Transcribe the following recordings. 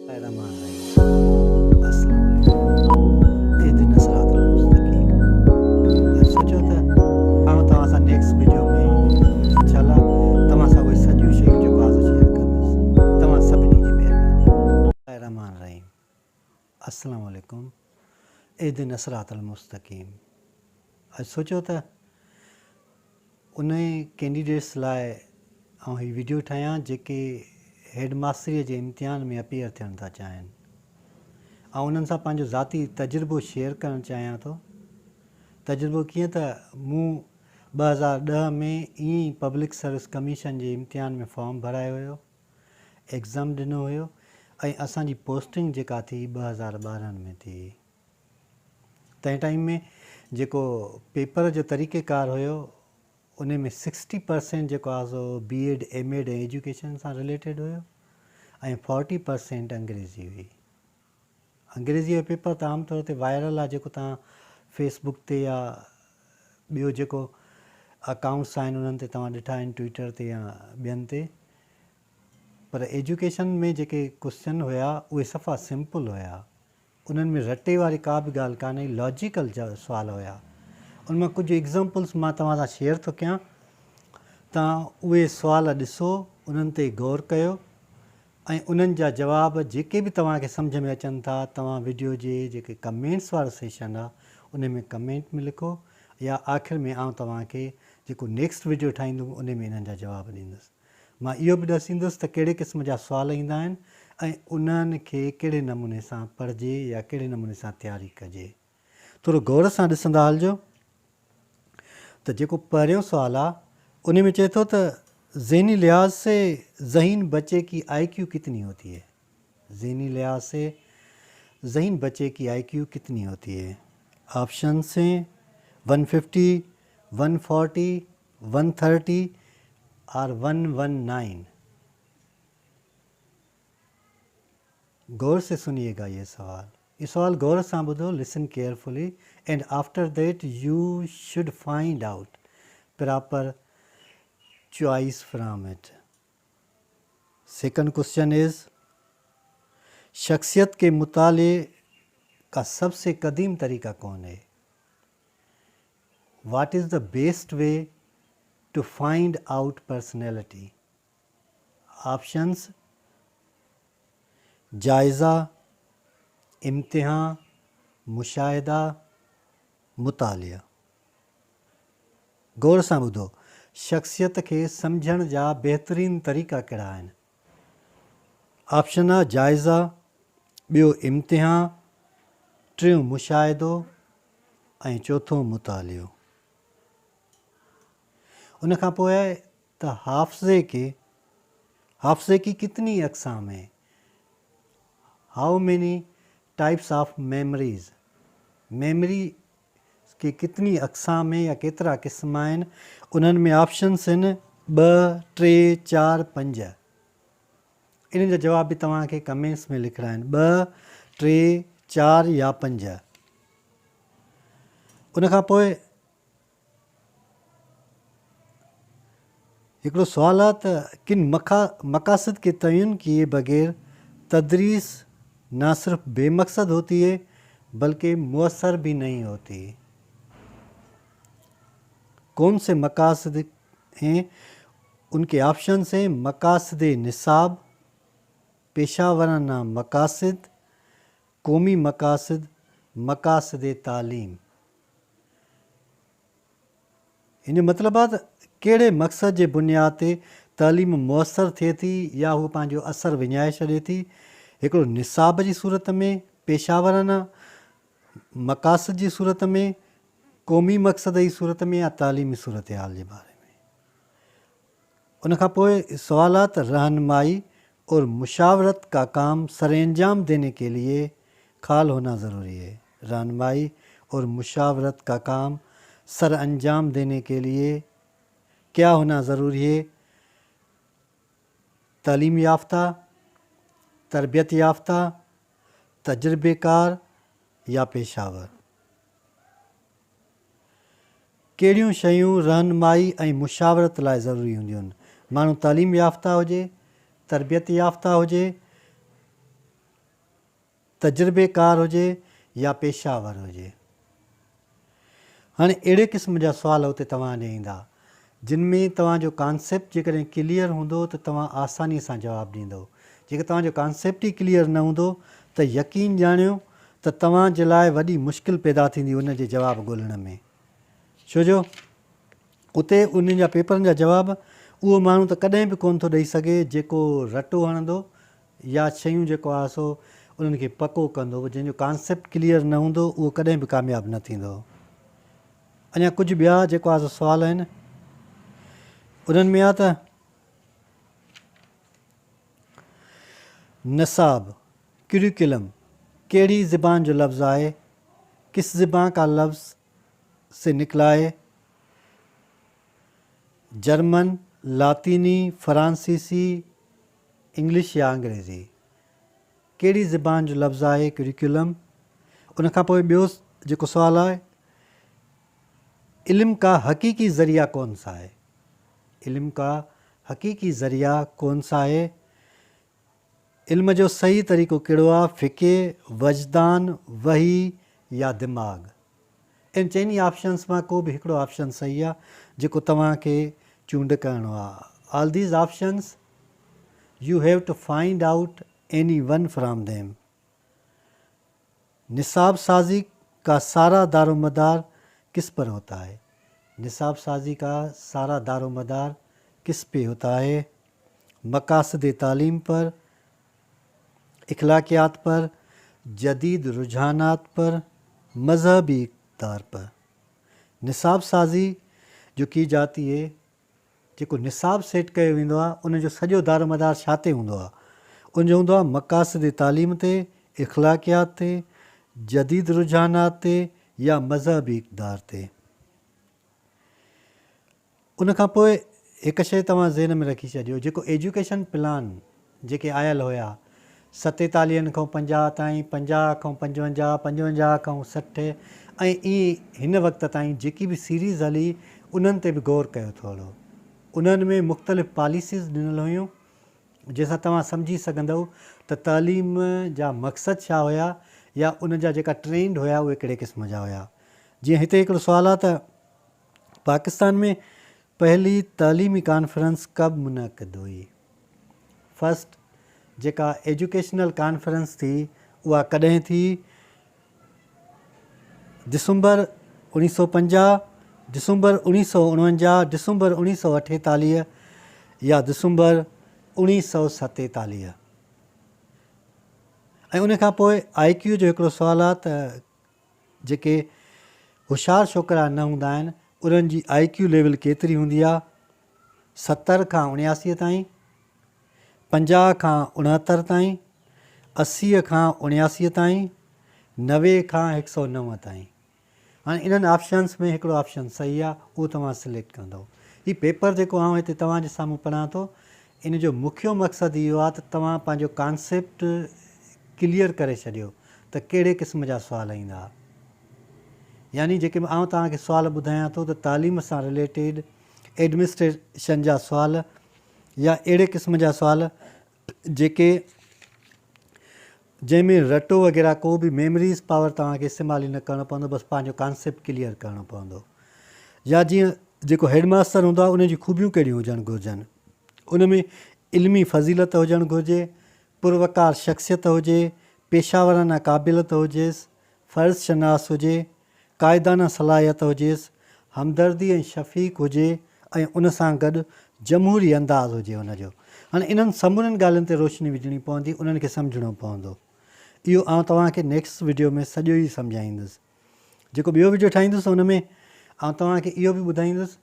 रहमान रहीम। अस्सलाम वालेकुम। इहदिना सिरातल मुस्तकीम। अॼु सोचियो त तव्हां सां नेक्स्ट वीडियो में इंशाल्लाह तव्हां सां उहे सॼियूं शयूं जेको आहे शेयर कंदुसि। तव्हां सभिनी जी महिरबानी। रहमान रहीम। अस्सलाम वालेकुम। इहदिना सिरातल मुस्तकीम। अॼु सोचियो त उन कैंडिडेट्स लाइ हीअ वीडियो ठाहियां जेके हेडमास्टरीअ जे इम्तिहान में अपीयर थियणु था चाहिनि ऐं उन्हनि सां पंहिंजो ज़ाती तजुर्बो शेयर करणु चाहियां थो। तजुर्बो कीअं त मूं 2010 में ईअं ई पब्लिक सर्विस कमीशन जे इम्तिहान में फॉर्म भरायो हुयो, एग्ज़ाम ॾिनो हुयो ऐं असांजी पोस्टिंग जेका थी 2012 में थी। तंहिं टाइम में जेको पेपर जो तरीक़ेकार हुयो उन में 60% जेको आहे सो BEd MAd ऐं एजुकेशन सां रिलेटेड हुयो ऐं 40% अंग्रेज़ी हुई। अंग्रेज़ीअ जो पेपर त आमतौर ते वायरल आहे, जेको तव्हां फेसबुक ते या ॿियो जेको अकाउंट्स आहिनि उन्हनि ते तव्हां ॾिठा आहिनि, ट्विटर ते या ॿियनि ते। पर एजुकेशन में जेके क्वेश्चन हुया उहे सफ़ा सिंपल हुया, उन्हनि में रटे वारी का बि ॻाल्हि कान्हे, लॉजिकल सुवाल हुया। उन मां कुझु एग्ज़ाम्पल्स मां तव्हां सां शेयर थो कयां। तव्हां उहे सुवाल ॾिसो, उन्हनि ते गौर कयो ऐं उन्हनि जा जवाब जेके बि तव्हांखे सम्झ में अचनि था तव्हां वीडियो जे जेके कमेंट्स वारो सेशन आहे उन में कमेंट में लिखो, या आख़िर में आउं तव्हांखे जेको नेक्स्ट वीडियो ठाहींदुमि उन में इन्हनि जा जवाब ॾींदुसि। मां इहो बि ॾसींदुसि त कहिड़े क़िस्म जा सुवाल ईंदा आहिनि ऐं उन्हनि खे कहिड़े नमूने सां पढ़िजे या कहिड़े नमूने सां तयारी कजे। थोरो गौर सां ॾिसंदा हलिजो। त जेको पहिरियों सुवाल आहे उन में चए थो त ज़हनी लिहाज से ज़हीन बच्चे की IQ कितनी होती है। ज़हनी लिहाज से ज़हीन बच्चे की IQ कितनी होती है। ऑप्शन से 150, 140, 130 और 119। गौर से सुनिएगा ये सवाल। ये सवाल गौर से ॿुधो, listen carefully and after that U should find out proper choice from it. Second question is, शख्सियत के मुताले का सबसे कदीम तरीका कौन है। What is the best way to find out personality. Options जायज़ा, इम्तिहान, मुशाहिदा, मुतालिया। गौर सां ॿुधो, शख्सियत खे सम्झण जा बहितरीन तरीक़ा कहिड़ा आहिनि। ऑप्शन आहे जाइज़ा, ॿियो इम्तिहान, टियों मुशाहिदो ऐं चौथों मुतालियो। उन खां पोइ आहे त हाफ़्ज़े की कितनी अक़साम है। How many types of memories. Memory के कितनी अक़साम है या केतिरा क़िस्म आहिनि। उन्हनि में ऑप्शन्स आहिनि 2, 3, 4, 5। इन्हनि जा जवाब बि तव्हांखे कमेंट्स में लिखिणा आहिनि, 2, 3, 4 या 5। उन खां पोइ हिकिड़ो सुवाल आहे त किन मक़ासिद के तयन किए बग़ैर तदरीस ना सिर्फ बेमकसद होती है बल्कि मुअस्सर भी नहीं होती। कौन से मकासद हैं। उनके ऑप्शन हैं मकासद निसाब, पेशा वराना मकासद, कौमी मकासद, मकासद तालीम। इन मतिलबु आहे त कहिड़े मक़सद जे बुनियाद ते तालीम मुअसर थिए थी या हू पंहिंजो असरु विञाए छॾे थी। हिकिड़ो निसाब जी सूरत में, पेशा वराना मकासद जी सूरत में, क़ौमी मक़सद जी सूरत में या तालीमी सूरत हाल जे बारे में। उन खां पोइ सवाल आहे त रहनुमाई और मुशावरत का काम सरअंजाम देने के लिए खाल होना ज़रूरी है। रहनुमाई और मुशावरत का काम सरअंजाम देने के लिए क्या होना ज़रूरी है। तालीम याफ्ता, तरबियत याफ्ता, तजुर्बेकार या पेशावर। कहिड़ियूं शयूं रहनुमाई ऐं मुशावरत लाइ ज़रूरी हूंदियूं आहिनि। माण्हू तालीम याफ्ता हुजे, तरबियत याफ्ता हुजे तजुर्बेकार हुजे या पेशावर हुजे। हाणे अहिड़े क़िस्म जा सुवाल हुते तव्हां ॾे ईंदा जिन में तव्हांजो कॉन्सेप्ट जेकॾहिं क्लियर हूंदो त तव्हां आसानी सां जवाबु ॾींदो। जेकर तव्हांजो कॉन्सेप्ट ई क्लियर न हूंदो त यकीन ॼाणियो त तव्हांजे लाइ वॾी मुश्किल पैदा थींदी उन जे जवाबु ॻोल्हण में। छो जो उते उन्हनि जा पेपरनि जा जवाब उहो माण्हू त कॾहिं बि कोन थो ॾेई सघे जेको रटो हणंदो या शयूं जेको आहे सो उन्हनि खे पको कंदो। जंहिंजो कॉन्सेप्ट क्लियर न हूंदो उहो कॾहिं बि कामयाबु न थींदो। अञा कुझु ॿिया जेको आहे सो सुवाल आहिनि उन्हनि में आहे त निसाब करिकुलम कहिड़ी ज़बान जो लफ़्ज़ आहे, किस ज़बान का लफ्ज़ से निकला है, जर्मन, लातीनी, फ्रांसीसी, इंग्लिश या अंग्रेज़ी। कहिड़ी ज़बान जो लफ़्ज़ आहे करिकुलम। उन खां पोइ ॿियो जेको सुवालु आहे इल्म का हक़ीक़ी ज़रिया कौन सा है। इल्म का हक़ीक़ी ज़रिया कौन सा है। इल्म जो सही तरीक़ो कहिड़ो आहे, फ़िक़े, वजदान, वही या दिमाग़। इन चइनी ऑप्शन्स मां को बि हिकिड़ो ऑप्शन सही आहे जेको तव्हांखे चूंड करिणो आहे। All these options you have to find out any one from them. निसाब साजी का सारा दारोमदार किस पर होता है। निसाब साजी का सारा दारोमदार किस पे होता है। मकासद तालीम पर, इखलाकियात पर, जदीद रुझानात पर, मजहबी इक़्तिदार पर। निसाब साजी जो की जाती है जेको निसाब सेट कयो वेंदो आहे उनजो सॼो दारोमदार छा ते हूंदो आहे। उनजो हूंदो आहे मकासद तालीम ते, इखलाकियात ते, जदीद रुझानात ते या मज़हबी इक़्तिदार ते। उन खां पोइ हिकु शइ तव्हां ज़हन में रखी छॾियो जेको एजुकेशन प्लान जेके आयल हुया 47 खां 50 ताईं, 50 खां 55, 55 खां 60 ऐं ईअं हिन वक़्त ताईं जेकी बि सीरीज़ हली उन्हनि ते बि गौर कयो थोरो। उन्हनि में मुख़्तलिफ़ पॉलिसीज़ ॾिनल हुयूं जंहिंसां तव्हां सम्झी सघंदव त तालीम जा मक़सद छा हुया या उन जा जेका ट्रेंड हुया उहे कहिड़े क़िस्म जा हुया। जीअं हिते हिकिड़ो सुवालु आहे त पाकिस्तान में पहली तालीमी कॉन्फ्रेंस कब मुनक़िद हुई। फर्स्ट जेका एजुकेशनल कॉन्फ्रेंस थी उहा कॾहिं थी। दिसंबर 1950, दिसंबर 1949, दिसंबर 1948 या दिसंबर 1947। ऐं उन खां पोइ IQ जो हिकिड़ो सुवालु आहे त जेके होशियारु छोकिरा न हूंदा आहिनि उन्हनि जी IQ लेवल केतिरी हूंदी आहे। 70 खां 79 ताईं, 50 खां 69 ताईं, 80 खां 79 ताईं, 90 खां 109 ताईं। हाणे इन्हनि ऑप्शन्स में हिकिड़ो ऑप्शन सही आहे उहो तव्हां सिलेक्ट कंदव। हीउ पेपर जेको आउं हिते तव्हांजे साम्हूं पढ़ां थो इन जो मुख्य मक़सदु इहो आहे त तव्हां पंहिंजो कॉन्सेप्ट क्लियर करे छॾियो त कहिड़े क़िस्म जा सुवाल ईंदा। यानी जेके आउं तव्हांखे सुवाल ॿुधायां थो त तालीम सां रिलेटेड एडमिनिस्ट्रेशन जा सुवाल या अहिड़े क़िस्म जा सुवाल जेके जंहिंमें रटो वग़ैरह को बि मेमरीज़ पावर तव्हांखे इस्तेमालु ई न करिणो पवंदो, बसि पंहिंजो कॉन्सेप्ट क्लियर करिणो पवंदो। या जीअं जेको हेडमास्टर हूंदो आहे उन जी खूबियूं कहिड़ियूं हुजणु घुरिजनि। उन में इल्मी फ़ज़ीलत हुजणु घुरिजे, पुरवकार शख़्सियत हुजे, पेशावराना क़ाबिलियत हुजेसि, फ़र्ज़ शनास हुजे, क़ाइदाना सलाहियत हुजेसि, हमदर्दी ऐं शफ़ीक़ हुजे ऐं उन सां गॾु जमहूरी अंदाज़ हुजे हुनजो। हाणे इन्हनि सभिनीनि ॻाल्हियुनि ते रोशनी विझणी पवंदी, उन्हनि खे सम्झणो पवंदो। इहो आउं तव्हांखे नेक्स्ट वीडियो में सॼो ई सम्झाईंदुसि। जेको ॿियो वीडियो ठाहींदुसि हुन में आउं तव्हांखे इहो बि ॿुधाईंदुसि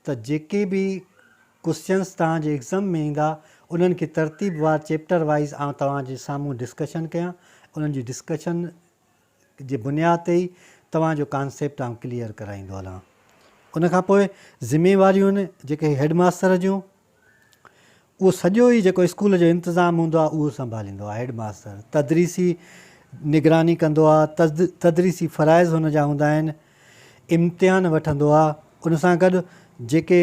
त जेके बि क्वेश्चन्स तव्हांजे एग्ज़ाम में ईंदा उन्हनि खे तरतीबवार चैप्टर वाइज़ आउं तव्हांजे साम्हूं डिस्कशन कयां। उन्हनि जी डिस्कशन जे बुनियाद ते ई तव्हांजो कॉन्सेप्ट आउं क्लियर कराईंदो हलां। उन खां पोइ ज़िमेवारियूं आहिनि जेके हेडमास्टर जूं उहो सॼो ई जेको स्कूल जो इंतिज़ामु हूंदो आहे उहो संभालींदो आहे। हेडमास्टर तदरीसी निगरानी कंदो आहे, तदरीसी फ़राइज़ हुन जा हूंदा आहिनि, इम्तिहान वठंदो आहे। उन सां गॾु जेके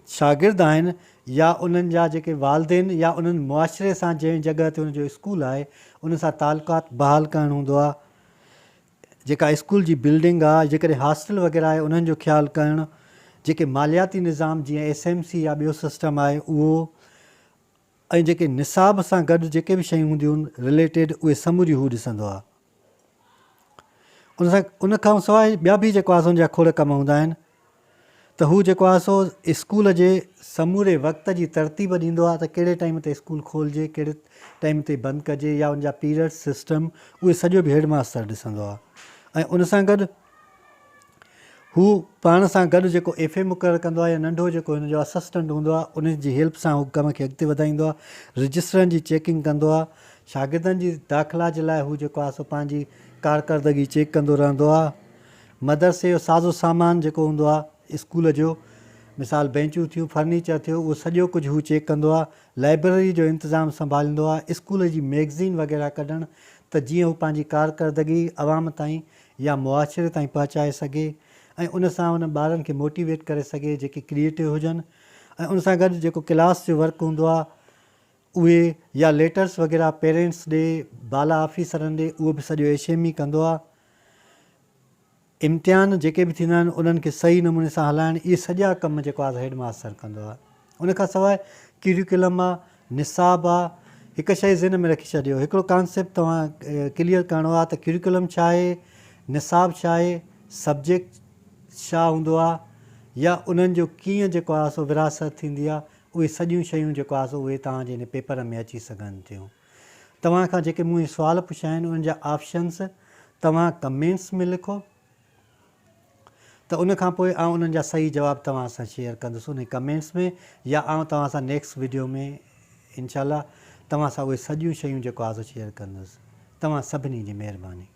शागिर्द आहिनि या उन्हनि जा जेके वालदेन या उन्हनि मुआशिरे सां जंहिं जॻह ते उनजो स्कूल आहे उन सां तालुकात बहाल करणु हूंदो आहे। जेका स्कूल जी बिल्डिंग आहे, जेकॾहिं हॉस्टल वग़ैरह आहे उन्हनि जो ख़्यालु करणु, जेके मालियाती निज़ाम जीअं SMC या ॿियो सिस्टम आहे उहो, ऐं जेके निसाब सां गॾु जेके बि शयूं हूंदियूं आहिनि रिलेटेड उहे समूरियूं हू ॾिसंदो आहे। उन खां सवाइ ॿिया बि जेको आहे हुनजा खोड़ कम हूंदा आहिनि त हू जेको आहे सो स्कूल जे समूरे वक़्त जी तरतीब ॾींदो आहे त कहिड़े टाइम ते स्कूल खोलिजे, कहिड़े टाइम ते बंदि कजे, या उनजा पीरियड सिस्टम उहे सॼो बि हेडमास्टर ॾिसंदो आहे। ऐं उन सां गॾु हू पाण सां गॾु जेको FA मुक़ररु कंदो आहे या नंढो जेको हिनजो असिस्टेंट हूंदो आहे उन जी हेल्प सां हू कम खे अॻिते वधाईंदो आहे। रजिस्टरनि जी चेकिंग कंदो आहे। शागिर्दनि जी दाख़िला जे लाइ हू जेको आहे सो पंहिंजी कारकर्दगी चेक कंदो रहंदो आहे। मदरसे जो साज़ो सामान जेको हूंदो आहे स्कूल जो, मिसाल बेंचूं थियूं, फर्नीचर थियो, उहो सॼो कुझु हू चेक कंदो आहे। लाइब्रेरी जो इंतिज़ामु संभालींदो आहे। स्कूल जी मैगज़ीन वग़ैरह कढणु त जीअं हू पंहिंजी कारकर्दगी आवाम ताईं या मुआशिरे ताईं पहुचाए सघे ऐं उन सां उन ॿारनि खे मोटिवेट करे सघे जेके क्रिएटिव हुजनि। ऐं उन सां गॾु जेको क्लास जो वर्क हूंदो आहे उहे या लेटर्स वग़ैरह पेरेंट्स ॾे, बाला ऑफिसरनि ॾे, उहो बि सॼो HME कंदो आहे। इम्तिहान जेके बि थींदा आहिनि उन्हनि खे सही नमूने सां हलाइणु, इहे सॼा कम जेको आहे हेडमास्टर कंदो आहे। उन खां सवाइ करिकुलम आहे, निसाब आहे। हिकु शइ ज़हन में रखी छॾियो, हिकिड़ो कॉन्सेप्ट तव्हां क्लियर करिणो आहे त करिकुलम छा आहे, निसाब छा आहे, सब्जेक्ट छा हूंदो आहे, या उन्हनि जो कीअं जेको आहे सो विरासत थींदी आहे, उहे सॼियूं शयूं जेको आहे सो उहे तव्हांजे हिन पेपर में अची सघनि थियूं। तव्हां खां जेके मूं सुवाल पुछिया आहिनि उन्हनि जा ऑप्शन्स तव्हां कमेंट्स में लिखो त उन खां पोइ आउं उन्हनि जा सही जवाब तव्हां सां शेयर कंदुसि उन कमेंट्स में, या आउं तव्हां सां नेक्स्ट वीडियो में इनशाला तव्हां सां उहे सॼियूं शयूं जेको आहे सो शेयर कंदुसि। तव्हां सभिनी जी महिरबानी।